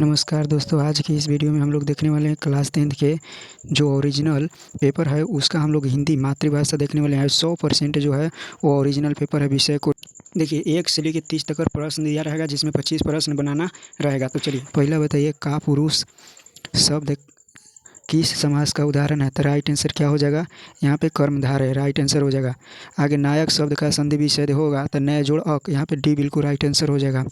नमस्कार दोस्तों, आज की इस वीडियो में हम लोग देखने वाले हैं क्लास 10th के जो ओरिजिनल पेपर है उसका हम लोग हिंदी मातृभाषा देखने वाले हैं। 100% जो है वो ओरिजिनल पेपर है। विषय को देखिए 1 से लेकर 30 तक का प्रश्न दिया रहेगा जिसमें 25 प्रश्न बनाना रहेगा। तो चलिए पहला बताइए, का पुरुष शब्द किस समास का उदाहरण है? तो राइट आंसर क्या हो जाएगा? यहाँ पे कर्मधारय है, राइट आंसर हो जाएगा। आगे नायक शब्द का संधि विच्छेद होगा तो नए जोड़ अक, यहाँ पे डी बिल्कुल राइट आंसर हो जाएगा।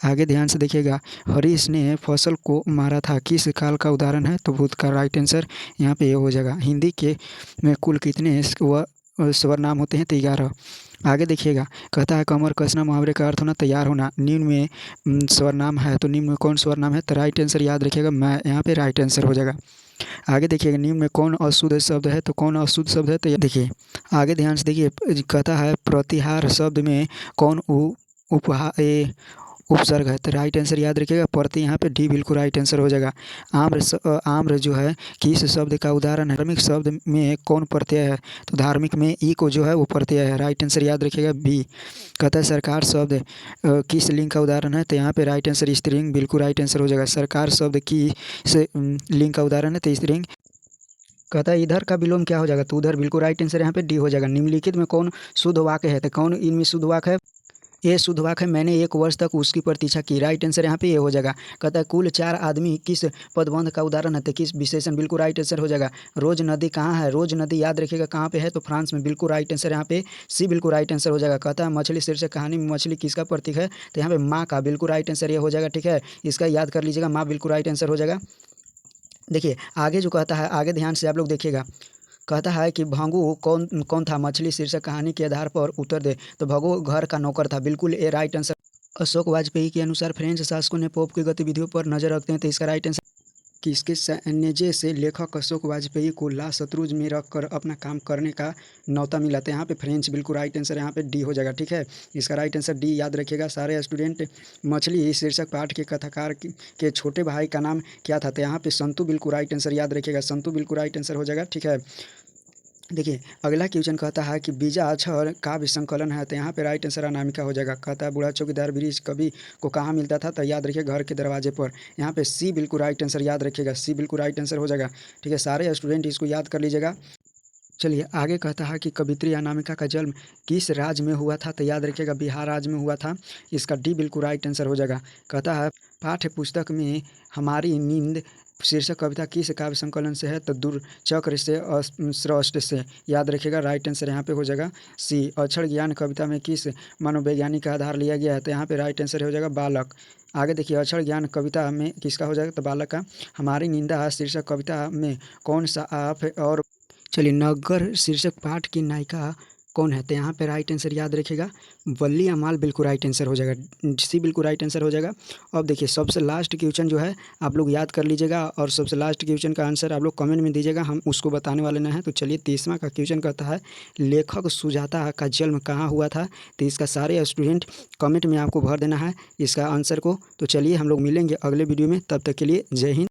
आगे ध्यान से देखिएगा, हरीश ने फसल को मारा था किस काल का उदाहरण है? तो भूत का राइट आंसर यहाँ पे ये हो जाएगा। हिंदी के में कुल कितने स्वर नाम होते हैं? तो 11। आगे देखिएगा, कहता है कमर कसना मुहावरे का अर्थ होना, तैयार होना। निम्न में स्वर नाम है तो निम्न में कौन स्वर नाम है? तो राइट आंसर याद रखिएगा, मैं यहाँ पे राइट आंसर हो जाएगा। आगे देखिएगा, निम्न में कौन अशुद्ध शब्द है? तो कौन अशुद्ध शब्द है? तो देखिए आगे ध्यान से देखिए, कहता है प्रतिहार शब्द में कौन उपसर्ग है? तो राइट आंसर याद रखिएगा, प्रति, यहाँ पे डी बिल्कुल राइट आंसर हो जाएगा। आम्र जो है किस शब्द का उदाहरण है? धार्मिक शब्द में कौन प्रत्यय है? तो धार्मिक में ई को जो है वो प्रत्यय है, राइट आंसर याद रखिएगा बी। कहता है सरकार शब्द किस लिंग का उदाहरण है? तो यहाँ पे राइट आंसर स्त्रीलिंग, बिल्कुल राइट आंसर हो जाएगा। सरकार शब्द की से लिंग का उदाहरण है तो स्त्रीलिंग। कहता है इधर का विलोम क्या हो जाएगा? तो उधर, बिल्कुल राइट आंसर यहाँ पे डी हो जाएगा। निम्नलिखित में कौन शुद्ध वाक्य है? तो कौन इनमें शुद्ध वाक्य है? ये शुद्ध वाक्य है, मैंने 1 वर्ष तक उसकी प्रतीक्षा की, राइट आंसर यहाँ पे ये हो जाएगा। कहता है कुल 4 आदमी किस पदबंध का उदाहरण है? तो किस विशेषण, बिल्कुल राइट आंसर हो जाएगा। रोज नदी कहाँ है? रोज नदी याद रखिएगा कहाँ पे है? तो फ्रांस में, बिल्कुल राइट आंसर यहाँ पे सी बिल्कुल राइट आंसर हो जाएगा। कहता है मछली शीर्षक कहानी में मछली किसका प्रतीक है? तो यहाँ पे माँ का, बिल्कुल राइट आंसर ये हो जाएगा। ठीक है, इसका याद कर लीजिएगा, माँ बिल्कुल राइट आंसर हो जाएगा। देखिए आगे जो कहता है, आगे ध्यान से आप लोग देखिएगा, कहता है कि भंगू कौन कौन था? मछली शीर्षक कहानी के आधार पर उत्तर दे। तो भंगू घर का नौकर था, बिल्कुल ए राइट आंसर। अशोक वाजपेयी के अनुसार फ्रेंच शासकों ने पोप की गतिविधियों पर नजर रखते हैं, तो इसका राइट आंसर। किसके सैन्य से लेखक अशोक वाजपेयी को ला शत्रुज में रखकर अपना काम करने का न्योता मिला था? यहाँ पे फ्रेंच, बिल्कुल राइट आंसर यहाँ पे डी हो जाएगा। ठीक है, इसका राइट आंसर डी याद रखिएगा सारे स्टूडेंट। मछली शीर्षक पाठ के कथाकार के छोटे भाई का नाम क्या था? तो यहाँ पे संतु, बिल्कुल राइट आंसर याद रखिएगा, संतु बिल्कुल राइट आंसर हो जाएगा। ठीक है, देखिए अगला क्वेश्चन कहता है कि बीजा अक्षर काव्य संकलन है, तो यहाँ पे राइट आंसर अनामिका हो जाएगा। कहता है बूढ़ा चौकीदार ब्रिज कवि को कहाँ मिलता था? तो याद रखिए घर के दरवाजे पर, यहाँ पे सी बिल्कुल राइट आंसर याद रखिएगा, सी बिल्कुल राइट आंसर हो जाएगा। ठीक है, सारे स्टूडेंट इसको याद कर लीजिएगा। चलिए आगे कहता है कि कवित्री अनामिका का जन्म किस राज्य में हुआ था? तो याद रखिएगा बिहार राज्य में हुआ था, इसका डी बिल्कुल राइट आंसर हो जाएगा। कहता है पाठ्य पुस्तक में हमारी नींद शीर्षक कविता किस काव्य संकलन से है? तो दूरचक्र से सृष्ट से, याद रखिएगा, राइट आंसर यहाँ पे हो जाएगा सी। अक्षर ज्ञान कविता में किस मनोवैज्ञानिक का आधार लिया गया है? तो यहाँ पे राइट आंसर हो जाएगा बालक। आगे देखिए अक्षर ज्ञान कविता में किसका हो जाएगा? तो बालक का। हमारी निंदा शीर्षक कविता में कौन सा आप और चलिए नगर शीर्षक पाठ की नायिका कौन है? तो यहाँ पे राइट आंसर याद रखिएगा वल्ली अमाल, बिल्कुल राइट आंसर हो जाएगा, सी बिल्कुल राइट आंसर हो जाएगा। अब देखिए सबसे लास्ट क्वेश्चन जो है आप लोग याद कर लीजिएगा और सबसे लास्ट क्वेश्चन का आंसर आप लोग कमेंट में दीजिएगा, हम उसको बताने वाले नहीं हैं। तो चलिए 30वां का क्वेश्चन कहता है लेखक सुजाता का जन्म कहाँ हुआ था? तो इसका सारे स्टूडेंट कमेंट में आपको भर देना है इसका आंसर को। तो चलिए हम लोग मिलेंगे अगले वीडियो में, तब तक के लिए जय हिंद।